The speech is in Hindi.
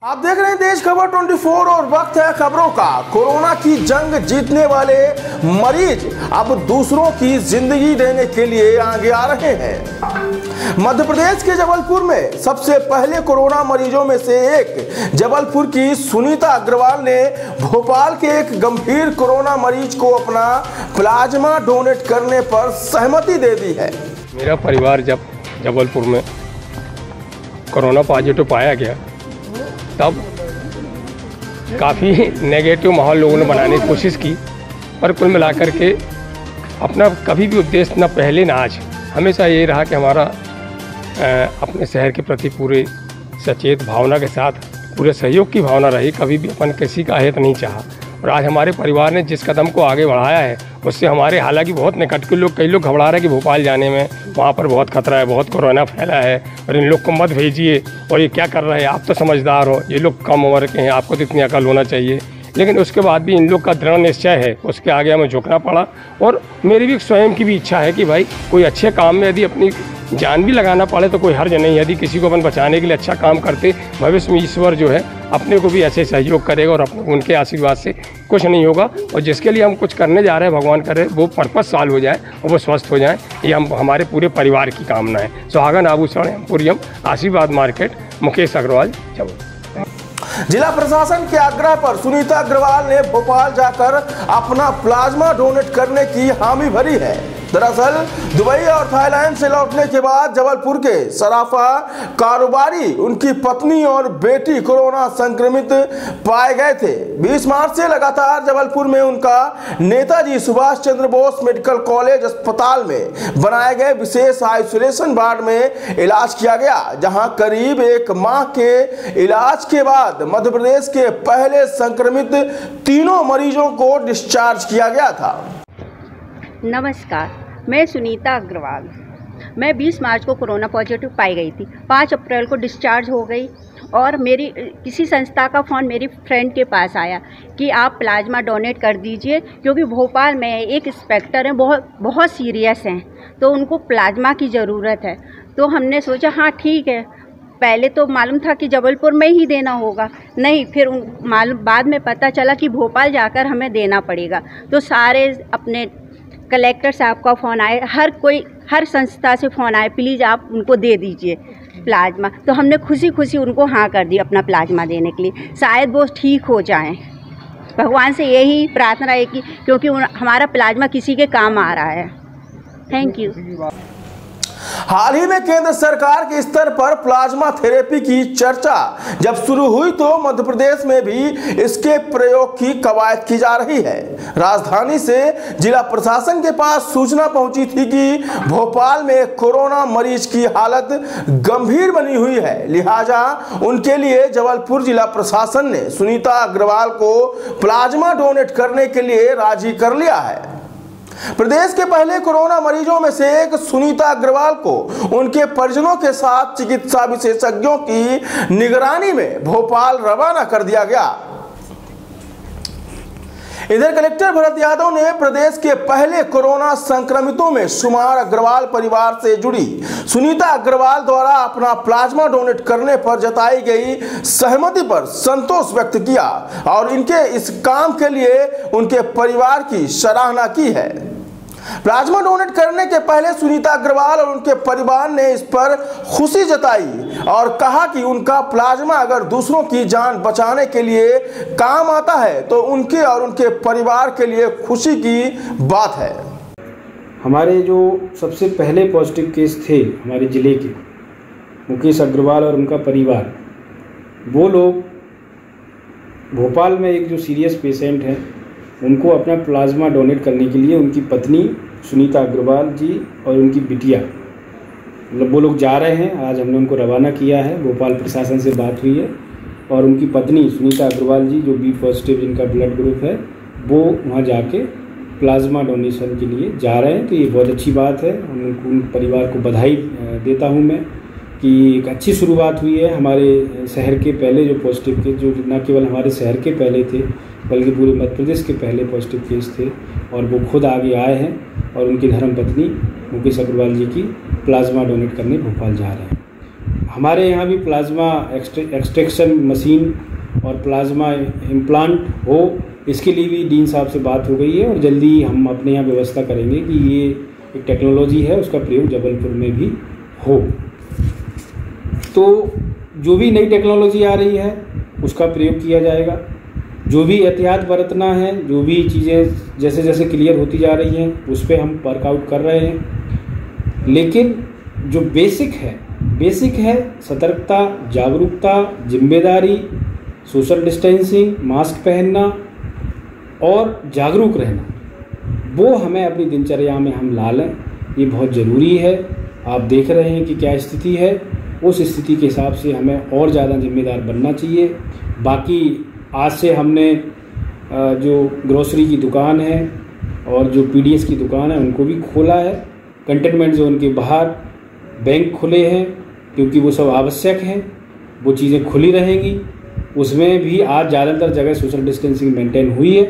आप देख रहे हैं देश खबर 24 और वक्त है खबरों का। कोरोना की जंग जीतने वाले मरीज अब दूसरों की जिंदगी देने के लिए आगे आ रहे हैं। मध्य प्रदेश के जबलपुर में सबसे पहले कोरोना मरीजों में से एक जबलपुर की सुनीता अग्रवाल ने भोपाल के एक गंभीर कोरोना मरीज को अपना प्लाज्मा डोनेट करने पर सहमति दे दी है। मेरा परिवार जब जबलपुर में कोरोना पॉजिटिव पाया गया तब काफ़ी नेगेटिव माहौल लोगों ने बनाने की कोशिश की, पर कुल मिलाकर के अपना कभी भी उद्देश्य न पहले न आज हमेशा ये रहा कि हमारा अपने शहर के प्रति पूरे सचेत भावना के साथ पूरे सहयोग की भावना रही। कभी भी अपन किसी का अहित नहीं चाहा और आज हमारे परिवार ने जिस कदम को आगे बढ़ाया है उससे हमारे हालांकि बहुत निकट के लोग कई लोग घबरा रहे हैं कि भोपाल जाने में वहाँ पर बहुत खतरा है, बहुत कोरोना फैला है और इन लोग को मत भेजिए और ये क्या कर रहे हैं, आप तो समझदार हो, ये लोग कम उम्र के हैं, आपको तो इतनी अकल होना चाहिए। लेकिन उसके बाद भी इन लोग का दृढ़ निश्चय है, उसके आगे हमें झुकना पड़ा। और मेरी भी स्वयं की भी इच्छा है कि भाई कोई अच्छे काम में यदि अपनी जान भी लगाना पड़े तो कोई हर्ज नहीं। यदि किसी को अपन बचाने के लिए अच्छा काम करते, भविष्य में ईश्वर जो है अपने को भी ऐसे सहयोग करेगा और अपने उनके आशीर्वाद से कुछ नहीं होगा। और जिसके लिए हम कुछ करने जा रहे हैं भगवान करे वो पर्पस सॉल्व हो जाए और वो स्वस्थ हो जाए, ये हम हमारे पूरे परिवार की कामना है। सुहागन आभूषण एम्पोरियम, आशीर्वाद मार्केट, मुकेश अग्रवाल, जबलपुर। जिला प्रशासन के आग्रह पर सुनीता अग्रवाल ने भोपाल जाकर अपना प्लाज्मा डोनेट करने की हामी भरी है। दरअसल दुबई और थाईलैंड से लौटने के बाद जबलपुर के सराफा कारोबारी उनकी पत्नी और बेटी कोरोना संक्रमित पाए गए थे। 20 मार्च से लगातार जबलपुर में उनका नेताजी सुभाष चंद्र बोस मेडिकल कॉलेज अस्पताल में बनाए गए विशेष आइसोलेशन वार्ड में इलाज किया गया, जहां करीब 1 माह के इलाज के बाद मध्य प्रदेश के पहले संक्रमित तीनों मरीजों को डिस्चार्ज किया गया था। नमस्कार, मैं सुनीता अग्रवाल। मैं 20 मार्च को कोरोना पॉजिटिव पाई गई थी। 5 अप्रैल को डिस्चार्ज हो गई और मेरी किसी संस्था का फ़ोन मेरी फ्रेंड के पास आया कि आप प्लाज्मा डोनेट कर दीजिए, क्योंकि भोपाल में एक इंस्पेक्टर हैं, बहुत सीरियस हैं, तो उनको प्लाज्मा की ज़रूरत है। तो हमने सोचा हाँ ठीक है। पहले तो मालूम था कि जबलपुर में ही देना होगा, नहीं फिर बाद में पता चला कि भोपाल जाकर हमें देना पड़ेगा। तो सारे अपने कलेक्टर साहब का फ़ोन आए, हर संस्था से फ़ोन आए, प्लीज़ आप उनको दे दीजिए प्लाज्मा। तो हमने खुशी खुशी उनको हाँ कर दी अपना प्लाज्मा देने के लिए, शायद वो ठीक हो जाएं। भगवान से यही प्रार्थना है कि क्योंकि हमारा प्लाज्मा किसी के काम आ रहा है। Thank you. हाल ही में केंद्र सरकार के स्तर पर प्लाज्मा थेरेपी की चर्चा जब शुरू हुई तो मध्य प्रदेश में भी इसके प्रयोग की कवायद की जा रही है। राजधानी से जिला प्रशासन के पास सूचना पहुंची थी कि भोपाल में कोरोना मरीज की हालत गंभीर बनी हुई है, लिहाजा उनके लिए जबलपुर जिला प्रशासन ने सुनीता अग्रवाल को प्लाज्मा डोनेट करने के लिए राजी कर लिया है। प्रदेश के पहले कोरोना मरीजों में से एक सुनीता अग्रवाल को उनके परिजनों के साथ चिकित्सा विशेषज्ञों की निगरानी में भोपाल रवाना कर दिया गया। इधर कलेक्टर भरत यादव ने प्रदेश के पहले कोरोना संक्रमितों में शुमार अग्रवाल परिवार से जुड़ी सुनीता अग्रवाल द्वारा अपना प्लाज्मा डोनेट करने पर जताई गई सहमति पर संतोष व्यक्त किया और इनके इस काम के लिए उनके परिवार की सराहना की है। प्लाज्मा डोनेट करने के पहले सुनीता अग्रवाल और उनके परिवार ने इस पर खुशी जताई और कहा कि उनका प्लाज्मा अगर दूसरों की जान बचाने के लिए काम आता है तो उनके और उनके परिवार के लिए खुशी की बात है। हमारे जो सबसे पहले पॉजिटिव केस थे हमारे ज़िले के मुकेश अग्रवाल और उनका परिवार, वो लोग भोपाल में एक जो सीरियस पेशेंट हैं उनको अपना प्लाज्मा डोनेट करने के लिए उनकी पत्नी सुनीता अग्रवाल जी और उनकी बिटिया वो लोग जा रहे हैं। आज हमने उनको रवाना किया है, भोपाल प्रशासन से बात हुई है और उनकी पत्नी सुनीता अग्रवाल जी जो बी पॉजिटिव जिनका ब्लड ग्रुप है वो वहाँ जाके प्लाज्मा डोनेशन के लिए जा रहे हैं। तो ये बहुत अच्छी बात है, उन परिवार को बधाई देता हूँ मैं कि एक अच्छी शुरुआत हुई है। हमारे शहर के पहले जो पॉजिटिव केस, जो न केवल हमारे शहर के पहले थे बल्कि पूरे मध्य प्रदेश के पहले पॉजिटिव केस थे और वो खुद आगे आए हैं और उनकी धर्मपत्नी मुकेश अग्रवाल जी की प्लाज्मा डोनेट करने भोपाल जा रहे हैं। हमारे यहाँ भी प्लाज्मा एक्सट्रैक्शन मशीन और प्लाज्मा इम्प्लांट हो, इसके लिए भी डीन साहब से बात हो गई है और जल्दी ही हम अपने यहाँ व्यवस्था करेंगे कि ये एक टेक्नोलॉजी है, उसका प्रयोग जबलपुर में भी हो। तो जो भी नई टेक्नोलॉजी आ रही है उसका प्रयोग किया जाएगा। जो भी एहतियात बरतना है, जो भी चीज़ें जैसे जैसे क्लियर होती जा रही हैं उस पर हम वर्कआउट कर रहे हैं। लेकिन जो बेसिक है सतर्कता, जागरूकता, जिम्मेदारी, सोशल डिस्टेंसिंग, मास्क पहनना और जागरूक रहना, वो हमें अपनी दिनचर्या में हम ला लें। ये बहुत ज़रूरी है। आप देख रहे हैं कि क्या स्थिति है, उस स्थिति के हिसाब से हमें और ज़्यादा जिम्मेदार बनना चाहिए। बाकी आज से हमने जो ग्रोसरी की दुकान है और जो पीडीएस की दुकान है उनको भी खोला है। कंटेनमेंट जोन के बाहर बैंक खुले हैं क्योंकि वो सब आवश्यक हैं, वो चीज़ें खुली रहेंगी। उसमें भी आज ज़्यादातर जगह सोशल डिस्टेंसिंग मेंटेन हुई है।